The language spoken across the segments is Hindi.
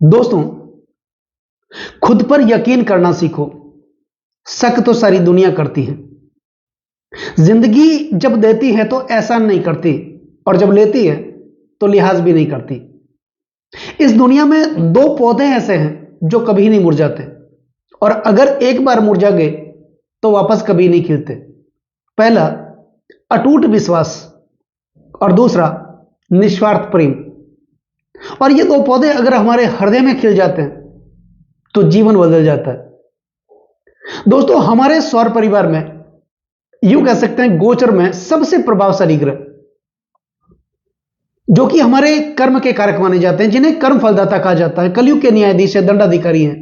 दोस्तों, खुद पर यकीन करना सीखो। शक तो सारी दुनिया करती है। जिंदगी जब देती है तो एहसान नहीं करती, और जब लेती है तो लिहाज भी नहीं करती। इस दुनिया में दो पौधे ऐसे हैं जो कभी नहीं मुरझाते, और अगर एक बार मुरझा गए तो वापस कभी नहीं खिलते। पहला, अटूट विश्वास, और दूसरा, निस्वार्थ प्रेम। और ये दो पौधे अगर हमारे हृदय में खिल जाते हैं तो जीवन बदल जाता है। दोस्तों, हमारे सौर परिवार में, यूं कह सकते हैं गोचर में, सबसे प्रभावशाली ग्रह जो कि हमारे कर्म के कारक माने जाते हैं, जिन्हें कर्म फलदाता कहा जाता है, कलयुग के न्यायाधीश है, दंडाधिकारी हैं।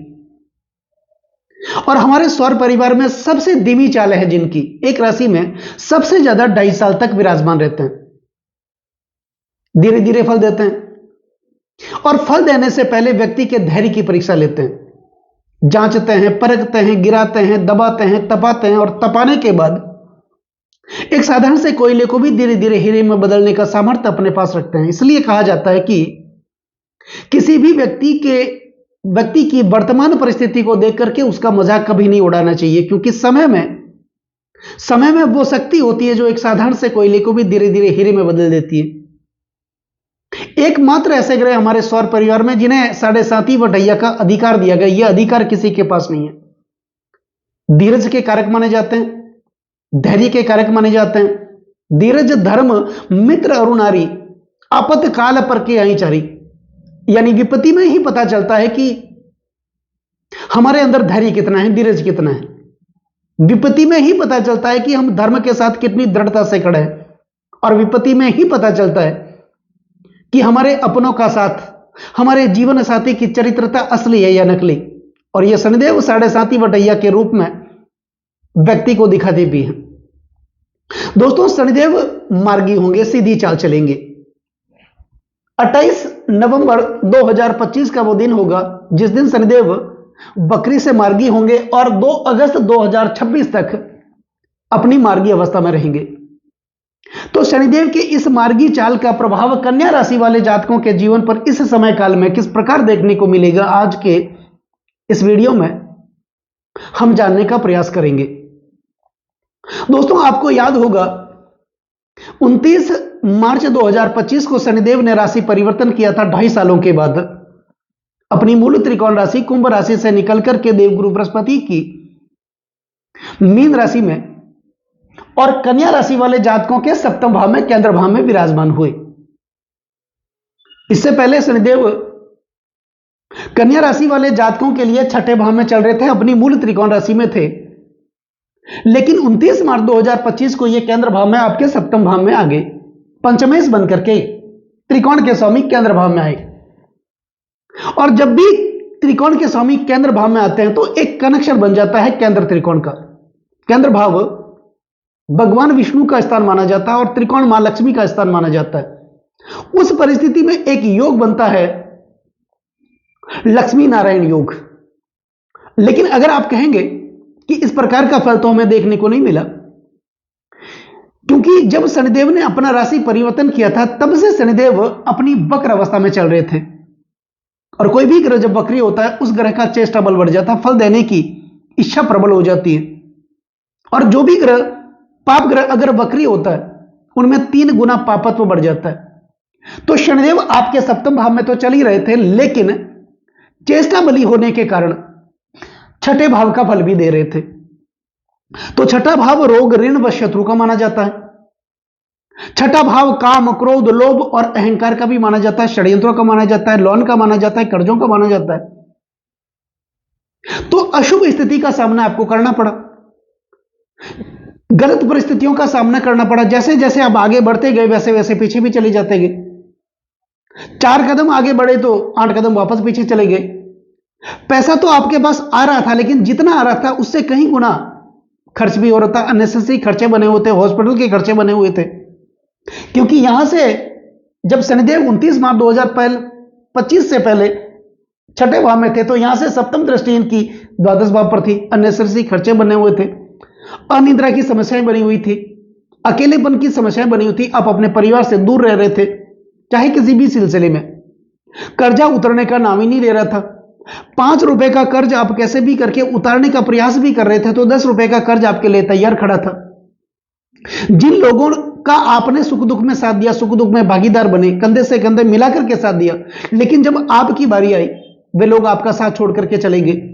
और हमारे सौर परिवार में सबसे धीमी चाल है जिनकी, एक राशि में सबसे ज्यादा 2.5 साल तक विराजमान रहते हैं। धीरे धीरे फल देते हैं, और फल देने से पहले व्यक्ति के धैर्य की परीक्षा लेते हैं, जांचते हैं, परखते हैं, गिराते हैं, दबाते हैं, तपाते हैं, और तपाने के बाद एक साधारण से कोयले को भी धीरे धीरे हीरे में बदलने का सामर्थ्य अपने पास रखते हैं। इसलिए कहा जाता है कि किसी भी व्यक्ति की वर्तमान परिस्थिति को देख करके उसका मजाक कभी नहीं उड़ाना चाहिए, क्योंकि समय में वो शक्ति होती है जो एक साधारण से कोयले को भी धीरे धीरे हीरे में बदल देती है। एकमात्र ऐसे ग्रह हमारे सौर परिवार में जिन्हें 7.5 वटैया का अधिकार दिया गया, यह अधिकार किसी के पास नहीं है। धीरज के कारक माने जाते हैं, धैर्य के कारक माने जाते हैं। धीरज, धर्म, मित्र, अरुणारी, आपत्काल पर के अहिचारी। यानी विपत्ति में ही पता चलता है कि हमारे अंदर धैर्य कितना है, धीरज कितना है। विपत्ति में ही पता चलता है कि हम धर्म के साथ कितनी दृढ़ता से खड़े हैं, और विपत्ति में ही पता चलता है कि हमारे अपनों का साथ, हमारे जीवन साथी की चरित्रता असली है या नकली। और यह शनिदेव 7.5 वटैया के रूप में व्यक्ति को दिखाते भी हैं। दोस्तों, शनिदेव मार्गी होंगे, सीधी चाल चलेंगे। 28 नवंबर 2025 का वो दिन होगा जिस दिन शनिदेव बकरी से मार्गी होंगे, और 2 अगस्त 2026 तक अपनी मार्गी अवस्था में रहेंगे। तो शनिदेव के इस मार्गी चाल का प्रभाव कन्या राशि वाले जातकों के जीवन पर इस समय काल में किस प्रकार देखने को मिलेगा, आज के इस वीडियो में हम जानने का प्रयास करेंगे। दोस्तों, आपको याद होगा 29 मार्च 2025 को शनिदेव ने राशि परिवर्तन किया था 2.5 सालों के बाद, अपनी मूल त्रिकोण राशि कुंभ राशि से निकलकर के देवगुरु बृहस्पति की मीन राशि में और कन्या राशि वाले जातकों के सप्तम भाव में, केंद्र भाव में विराजमान हुए। इससे पहले शनिदेव कन्या राशि वाले जातकों के लिए छठे भाव में चल रहे थे, अपनी मूल त्रिकोण राशि में थे। लेकिन 29 मार्च 2025 को यह केंद्र भाव में, आपके सप्तम भाव में आ गए, पंचमेश बनकर के त्रिकोण के स्वामी केंद्र भाव में आए। और जब भी त्रिकोण के स्वामी केंद्र भाव में आते हैं तो एक कनेक्शन बन जाता है केंद्र त्रिकोण का। केंद्र भाव भगवान विष्णु का स्थान माना जाता है और त्रिकोण मां लक्ष्मी का स्थान माना जाता है। उस परिस्थिति में एक योग बनता है, लक्ष्मी नारायण योग। लेकिन अगर आप कहेंगे कि इस प्रकार का फल तो हमें देखने को नहीं मिला, क्योंकि जब शनिदेव ने अपना राशि परिवर्तन किया था तब से शनिदेव अपनी वक्र अवस्था में चल रहे थे। और कोई भी ग्रह जब वक्री होता है उस ग्रह का चेष्टा बल बढ़ जाता है, फल देने की इच्छा प्रबल हो जाती है। और जो भी ग्रह, पाप ग्रह अगर वक्री होता है उनमें 3 गुना पापत्व बढ़ जाता है। तो शनिदेव आपके सप्तम भाव में तो चल ही रहे थे, लेकिन चेष्टा बली होने के कारण छठे भाव का फल भी दे रहे थे। तो छठा भाव रोग, ऋण व शत्रु का माना जाता है। छठा भाव काम, क्रोध, लोभ और अहंकार का भी माना जाता है, षड्यंत्रों का माना जाता है, लोन का माना जाता है, कर्जों का माना जाता है। तो अशुभ स्थिति का सामना आपको करना पड़ा, गलत परिस्थितियों का सामना करना पड़ा। जैसे जैसे आप आगे बढ़ते गए वैसे वैसे पीछे भी चले जाते गए। 4 कदम आगे बढ़े तो 8 कदम वापस पीछे चले गए। पैसा तो आपके पास आ रहा था, लेकिन जितना आ रहा था उससे कहीं गुना खर्च भी हो रहा था। अननेसेसरी खर्चे बने हुए थे, हॉस्पिटल के खर्चे बने हुए थे। क्योंकि यहां से जब शनिदेव 29 मार्च 2025 से पहले छठे भाव में थे तो यहां से सप्तम दृष्टि इनकी द्वादश भाव पर थी। अननेसेसरी खर्चे बने हुए थे, अनिद्रा की समस्याएं बनी हुई थी, अकेलेपन की समस्याएं बनी हुई थी। आप अपने परिवार से दूर रह रहे थे, चाहे किसी भी सिलसिले में। कर्जा उतरने का नाम ही नहीं ले रहा था। 5 रुपए का कर्ज आप कैसे भी करके उतारने का प्रयास भी कर रहे थे, तो 10 रुपए का कर्ज आपके लिए तैयार खड़ा था। जिन लोगों का आपने सुख दुख में साथ दिया, सुख दुख में भागीदार बने, कंधे से कंधे मिलाकर के साथ दिया, लेकिन जब आपकी बारी आई, वे लोग आपका साथ छोड़ करके चले गए।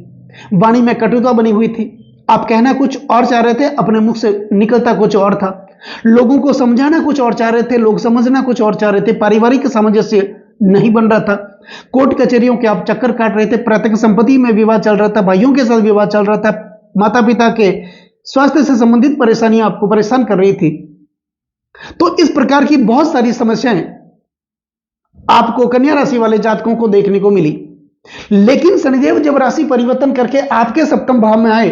वाणी में कटुता बनी हुई थी, आप कहना कुछ और चाह रहे थे, अपने मुख से निकलता कुछ और था। लोगों को समझाना कुछ और चाह रहे थे, लोग समझना कुछ और चाह रहे थे। पारिवारिक सामंजस्य नहीं बन रहा था। कोर्ट कचहरियों के आप चक्कर काट रहे थे, पैतृक संपत्ति में विवाद चल रहा था, भाइयों के साथ विवाद चल रहा था, माता पिता के स्वास्थ्य से संबंधित परेशानियां आपको परेशान कर रही थी। तो इस प्रकार की बहुत सारी समस्याएं आपको कन्या राशि वाले जातकों को देखने को मिली। लेकिन शनिदेव जब राशि परिवर्तन करके आपके सप्तम भाव में आए,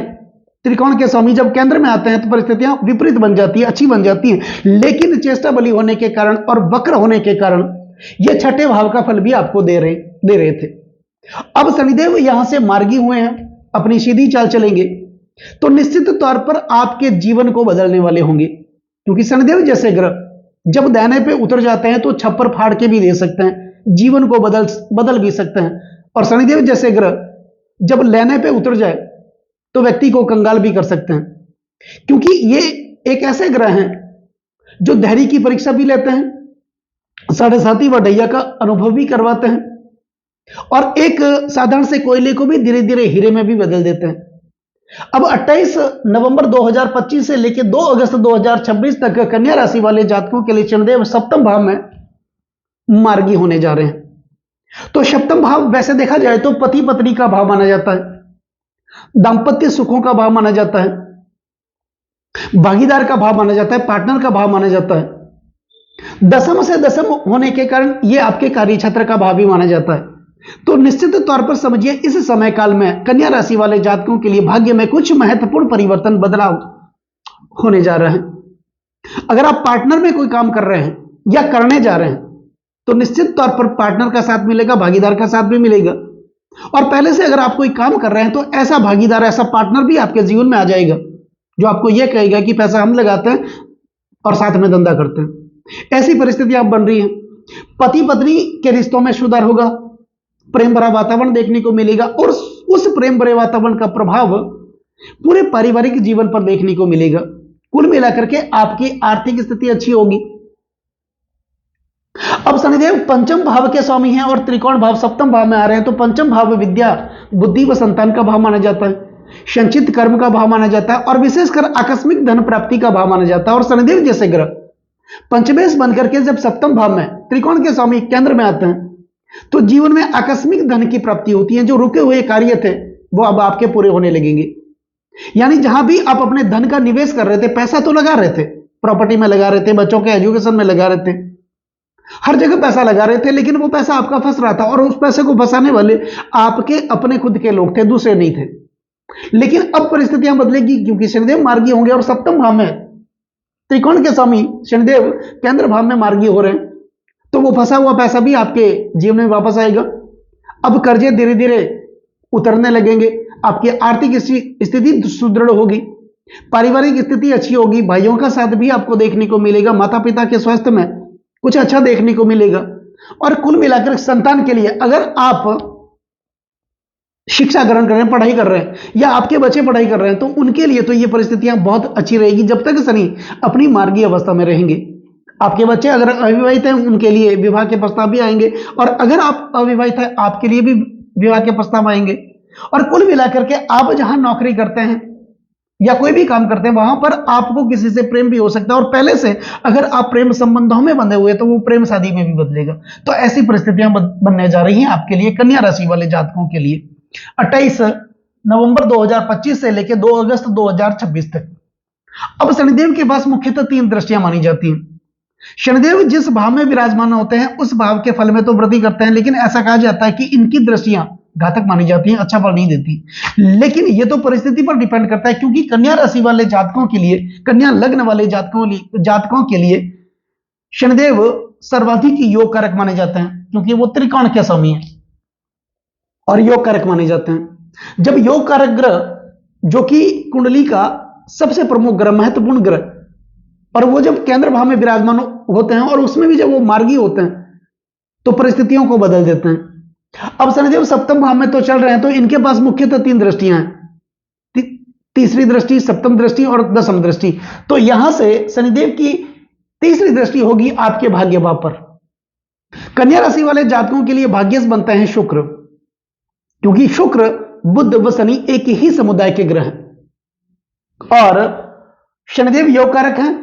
त्रिकोण के स्वामी जब केंद्र में आते हैं, तो परिस्थितियां विपरीत बन जाती है, अच्छी बन जाती हैं। लेकिन चेष्टा बली होने के कारण और वक्र होने के कारण यह छठे भाव का फल भी आपको दे रहे थे। अब शनिदेव यहां से मार्गी हुए हैं, अपनी सीधी चाल चलेंगे, तो निश्चित तौर पर आपके जीवन को बदलने वाले होंगे। क्योंकि शनिदेव जैसे ग्रह जब दाहिने पे उतर जाते हैं तो छप्पर फाड़ के भी दे सकते हैं, जीवन को बदल भी सकते हैं। और शनिदेव जैसे ग्रह जब लेने पे उतर जाए तो व्यक्ति को कंगाल भी कर सकते हैं, क्योंकि ये एक ऐसे ग्रह हैं जो धैर्य की परीक्षा भी लेते हैं, साढ़े साथी व ढैया का अनुभव भी करवाते हैं, और एक साधारण से कोयले को भी धीरे धीरे हीरे में भी बदल देते हैं। अब 28 नवंबर 2025 से लेकर 2 अगस्त 2026 तक कन्या राशि वाले जातकों के लिए शनिदेव सप्तम भाव में मार्गी होने जा रहे हैं। तो सप्तम भाव वैसे देखा जाए तो पति पत्नी का भाव माना जाता है, दांपत्य सुखों का भाव माना जाता है, भागीदार का भाव माना जाता है, पार्टनर का भाव माना जाता है। दशम से दशम होने के कारण यह आपके कार्य क्षेत्र का भाव भी माना जाता है। तो निश्चित तौर पर समझिए, इस समय काल में कन्या राशि वाले जातकों के लिए भाग्य में कुछ महत्वपूर्ण परिवर्तन, बदलाव होने जा रहे हैं। अगर आप पार्टनर में कोई काम कर रहे हैं या करने जा रहे हैं, तो निश्चित तौर पर पार्टनर का साथ मिलेगा, भागीदार का साथ भी मिलेगा। और पहले से अगर आप कोई काम कर रहे हैं, तो ऐसा भागीदार, ऐसा पार्टनर भी आपके जीवन में आ जाएगा जो आपको यह कहेगा कि पैसा हम लगाते हैं और साथ में धंधा करते हैं। ऐसी परिस्थिति आप बन रही है। पति पत्नी के रिश्तों में सुधार होगा, प्रेम भरा वातावरण देखने को मिलेगा, और उस प्रेम भरे वातावरण का प्रभाव पूरे पारिवारिक जीवन पर देखने को मिलेगा। कुल मिलाकर के आपकी आर्थिक स्थिति अच्छी होगी। अब शनिदेव पंचम भाव के स्वामी हैं और त्रिकोण भाव सप्तम भाव में आ रहे हैं, तो पंचम भाव विद्या, बुद्धि व संतान का भाव माना जाता है, संचित कर्म का भाव माना जाता है, और विशेषकर आकस्मिक धन प्राप्ति का भाव माना जाता है। और शनिदेव जैसे ग्रह पंचमेश बनकर के जब सप्तम भाव में त्रिकोण के स्वामी केंद्र में आते हैं, तो जीवन में आकस्मिक धन की प्राप्ति होती है। जो रुके हुए कार्य थे वो अब आपके पूरे होने लगेंगे। यानी जहां भी आप अपने धन का निवेश कर रहे थे, पैसा तो लगा रहे थे, प्रॉपर्टी में लगा रहे थे, बच्चों के एजुकेशन में लगा रहे थे, हर जगह पैसा लगा रहे थे, लेकिन वो पैसा आपका फंस रहा था, और उस पैसे को फंसाने वाले आपके अपने खुद के लोग थे, दूसरे नहीं थे। लेकिन अब परिस्थितियां बदलेगी, क्योंकि शनिदेव मार्गी होंगे और सप्तम भाव में त्रिकोण के स्वामी शनिदेव केंद्र भाव में मार्गी हो रहे हैं, तो वो फंसा हुआ पैसा भी आपके जीवन में वापस आएगा। अब कर्जे धीरे धीरे उतरने लगेंगे, आपकी आर्थिक स्थिति सुदृढ़ होगी, पारिवारिक स्थिति अच्छी होगी, भाइयों का साथ भी आपको देखने को मिलेगा, माता पिता के स्वास्थ्य में कुछ अच्छा देखने को मिलेगा। और कुल मिलाकर संतान के लिए, अगर आप शिक्षा ग्रहण कर रहे हैं, पढ़ाई कर रहे हैं, या आपके बच्चे पढ़ाई कर रहे हैं, तो उनके लिए तो ये परिस्थितियां बहुत अच्छी रहेगी जब तक शनि अपनी मार्गी अवस्था में रहेंगे। आपके बच्चे अगर अविवाहित हैं, उनके लिए विवाह के प्रस्ताव भी आएंगे, और अगर आप अविवाहित हैं, आपके लिए भी विवाह के प्रस्ताव आएंगे। और कुल मिलाकर के आप जहां नौकरी करते हैं या कोई भी काम करते हैं, वहां पर आपको किसी से प्रेम भी हो सकता है, और पहले से अगर आप प्रेम संबंधों में बंधे हुए, तो वो प्रेम शादी में भी बदलेगा। तो ऐसी परिस्थितियां बनने जा रही हैं आपके लिए, कन्या राशि वाले जातकों के लिए 28 नवंबर 2025 से लेकर 2 अगस्त 2026 तक। अब शनिदेव के पास मुख्यतः 3 दृष्टियां मानी जाती हैं। शनिदेव जिस भाव में विराजमान होते हैं, उस भाव के फल में तो वृद्धि करते हैं, लेकिन ऐसा कहा जाता है कि इनकी दृष्टियां घातक मानी जाती हैं, अच्छा फल नहीं देती। लेकिन यह तो परिस्थिति पर डिपेंड करता है, क्योंकि कन्या राशि वाले जातकों के लिए, कन्या लग्न वाले जातकों के लिए शनिदेव सर्वाधिक योग कारक माने जाते हैं, क्योंकि वो त्रिकोण के स्वामी है और योग कारक माने जाते हैं। जब योग कारक ग्रह, जो कि कुंडली का सबसे प्रमुख ग्रह, महत्वपूर्ण ग्रह, और वो जब केंद्र भाव में विराजमान होते हैं, और उसमें भी जब वो मार्गी होते हैं, तो परिस्थितियों को बदल देते हैं। अब शनिदेव सप्तम भाव में तो चल रहे हैं, तो इनके पास मुख्यतः 3 दृष्टियां हैं, तीसरी दृष्टि, सप्तम दृष्टि और दशम दृष्टि। तो यहां से शनिदेव की तीसरी दृष्टि होगी आपके भाग्य भाव पर। कन्या राशि वाले जातकों के लिए भाग्यश बनते हैं शुक्र, क्योंकि शुक्र, बुध व शनि एक ही समुदाय के ग्रह हैं और शनिदेव योग कारक हैं,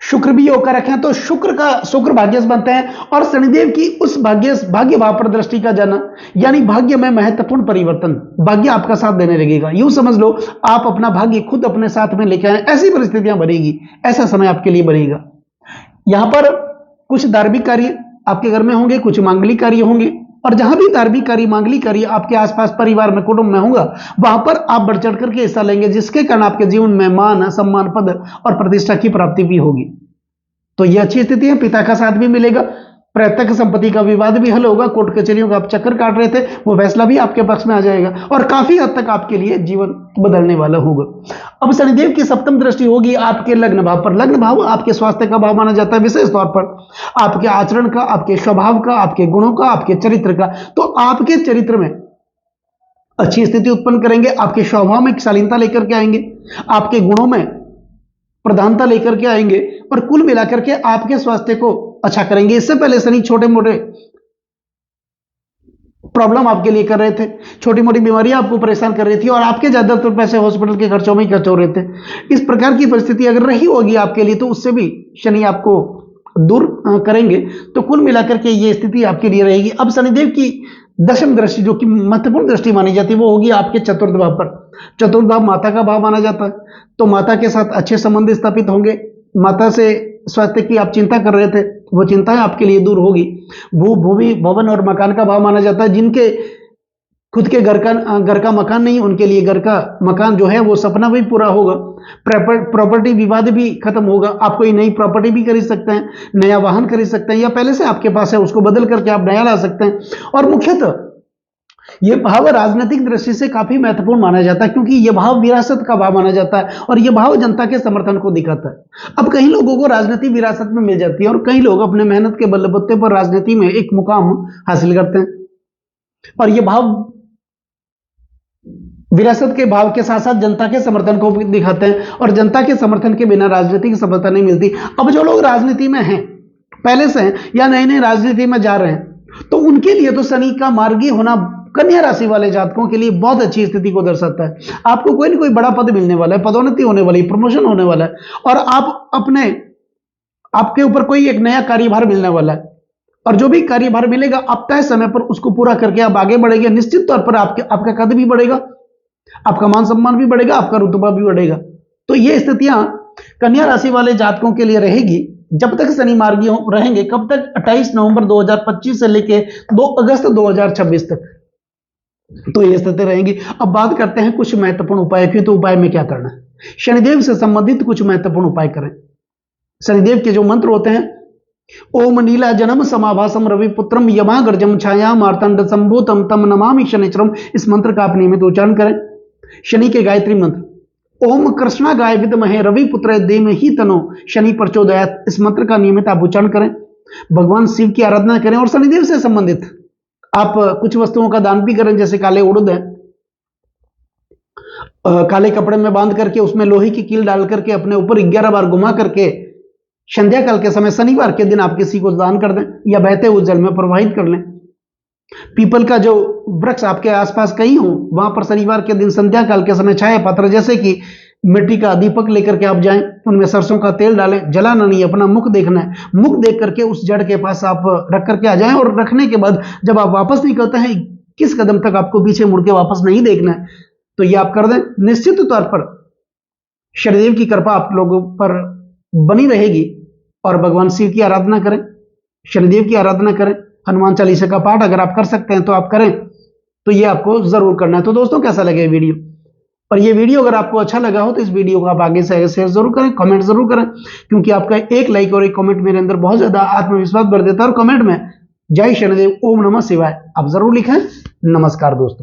शुक्र भी योग कारक हैं। तो शुक्र भाग्यश बनते हैं और शनिदेव की उस भाग्य भाव पर दृष्टि का जाना, यानी भाग्य में महत्वपूर्ण परिवर्तन, भाग्य आपका साथ देने लगेगा। यूं समझ लो आप अपना भाग्य खुद अपने साथ में लेकर आए, ऐसी परिस्थितियां बनेगी, ऐसा समय आपके लिए बनेगा। यहां पर कुछ धार्मिक कार्य आपके घर में होंगे, कुछ मांगलिक कार्य होंगे, और जहां भी धार्मिक कार्य, मांगलिक कार्य आपके आसपास परिवार में, कुटुंब में होगा, वहां पर आप बढ़ चढ़ करके हिस्सा लेंगे, जिसके कारण आपके जीवन में मान, सम्मान, पद और प्रतिष्ठा की प्राप्ति भी होगी। तो यह अच्छी स्थिति है। पिता का साथ भी मिलेगा, प्रत्यक्ष संपत्ति का विवाद भी हल होगा, कोर्ट कचहरियों का आप चक्कर काट रहे थे वो फैसला भी आपके पक्ष में आ जाएगा और काफी हद तक आपके लिए जीवन बदलने वाला होगा। अब शनिदेव की सप्तम दृष्टि होगी आपके लग्न भाव पर। लग्न भाव आपके स्वास्थ्य का भाव माना जाता है, विशेष तौर पर आपके आचरण का, आपके स्वभाव का, आपके गुणों का, आपके चरित्र का। तो आपके चरित्र में अच्छी स्थिति उत्पन्न करेंगे, आपके स्वभाव में शालीनता लेकर के आएंगे, आपके गुणों में प्रधानता लेकर के आएंगे और कुल मिलाकर के आपके स्वास्थ्य को अच्छा करेंगे। इससे पहले शनि छोटे मोटे प्रॉब्लम आपके लिए कर रहे थे, छोटी मोटी बीमारियां आपको परेशान कर रही थी और आपके ज्यादातर पैसे हॉस्पिटल के खर्चों में ही खर्च हो रहे थे। इस प्रकार की परिस्थिति अगर रही होगी आपके लिए तो उससे भी शनि आपको दूर करेंगे। तो कुल मिलाकर के ये स्थिति आपके लिए रहेगी। अब शनिदेव की दशम दृष्टि, जो कि महत्वपूर्ण दृष्टि मानी जाती है, वो होगी आपके चतुर्थ भाव पर। चतुर्थ भाव माता का भाव माना जाता है, तो माता के साथ अच्छे संबंध स्थापित होंगे। माता से स्वास्थ्य की आप चिंता कर रहे थे, वो चिंताएं आपके लिए दूर होगी। भूमि, भवन और मकान का भाव माना जाता है। जिनके खुद के घर का मकान नहीं, उनके लिए घर का मकान जो है वो सपना भी पूरा होगा। प्रॉपर्टी विवाद भी खत्म होगा। आप कोई नई प्रॉपर्टी भी खरीद सकते हैं, नया वाहन खरीद सकते हैं, या पहले से आपके पास है उसको बदल करके आप नया ला सकते हैं। और मुख्यतः यह भाव राजनीतिक दृष्टि से काफी महत्वपूर्ण माना जाता है, क्योंकि यह भाव विरासत का भाव माना जाता है और यह भाव जनता के समर्थन को दिखाता है। अब कई लोगों को राजनीति विरासत में मिल जाती है और कई लोग अपने मेहनत के बलबूते पर राजनीति में एक मुकाम हासिल करते हैं, और यह भाव विरासत के भाव के साथ साथ जनता के समर्थन को भी दिखाते हैं, और जनता के समर्थन के बिना राजनीति की सफलता नहीं मिलती। अब जो लोग राजनीति में हैं, पहले से हैं या नए नए राजनीति में जा रहे हैं, तो उनके लिए तो शनि का मार्गी होना कन्या राशि वाले जातकों के लिए बहुत अच्छी स्थिति को दर्शाता है। आपको कोई ना कोई बड़ा पद मिलने वाला है, पदोन्नति होने वाली, प्रमोशन होने वाला है, और आपके ऊपर कोई एक नया कार्यभार मिलने वाला है, और जो भी कार्यभार मिलेगा आप तय समय पर उसको पूरा करके आप आगे बढ़ेंगे। निश्चित तौर पर आपका कद भी बढ़ेगा, आपका मान सम्मान भी बढ़ेगा, आपका रुतबा भी बढ़ेगा। तो ये स्थितियां कन्या राशि वाले जातकों के लिए रहेगी जब तक शनि मार्गी रहेंगे। कब तक? 28 नवंबर 2025 से लेकर 2 अगस्त 2026 तक तो ये स्थिति रहेंगी। अब बात करते हैं कुछ महत्वपूर्ण उपाय की। तो उपाय में क्या करना है? शनिदेव से संबंधित कुछ महत्वपूर्ण उपाय करें। शनिदेव के जो मंत्र होते हैं, ओम नीला जन्म समाभासम रवि पुत्रम यमागर्जम छाया मार्तंड संभूतम तम नमामि शनिचरम। इस मंत्र का आप नियमित उच्चारण करें। शनि के गायत्री मंत्र, ओम कृष्णा गाय विद्महे रवि पुत्र धीमहि तनो शनि प्रचोदयात्। इस मंत्र का नियमित आप उच्चारण करें। भगवान शिव की आराधना करें और शनिदेव से संबंधित आप कुछ वस्तुओं का दान भी करें, जैसे काले उड़द है, काले कपड़े में बांध करके उसमें लोहे की कील डाल करके अपने ऊपर 11 बार घुमा करके संध्या काल के समय शनिवार के दिन आप किसी को दान कर दें या बहते हुए जल में प्रवाहित कर लें। पीपल का जो वृक्ष आपके आसपास कहीं हो, वहां पर शनिवार के दिन संध्या काल के समय छाया पात्र जैसे कि मिट्टी का दीपक लेकर के आप जाएं, उनमें सरसों का तेल डालें, जलाना नहीं, अपना मुख देखना है। मुख देख करके उस जड़ के पास आप रख करके आ जाएं, और रखने के बाद जब आप वापस निकलते हैं, किस कदम तक आपको पीछे मुड़ के वापस नहीं देखना है, तो ये आप कर दें। निश्चित तौर पर शनिदेव की कृपा आप लोगों पर बनी रहेगी। और भगवान शिव की आराधना करें, शनिदेव की आराधना करें, हनुमान चालीसा का पाठ अगर आप कर सकते हैं तो आप करें, तो ये आपको जरूर करना है। तो दोस्तों, कैसा लगे वीडियो? और ये वीडियो अगर आपको अच्छा लगा हो तो इस वीडियो को आप आगे से शेयर जरूर करें, कमेंट जरूर करें, क्योंकि आपका एक लाइक और एक कमेंट मेरे अंदर बहुत ज्यादा आत्मविश्वास भर देता है। और कमेंट में जय शनिदेव, ओम नमः शिवाय आप जरूर लिखें। नमस्कार दोस्तों।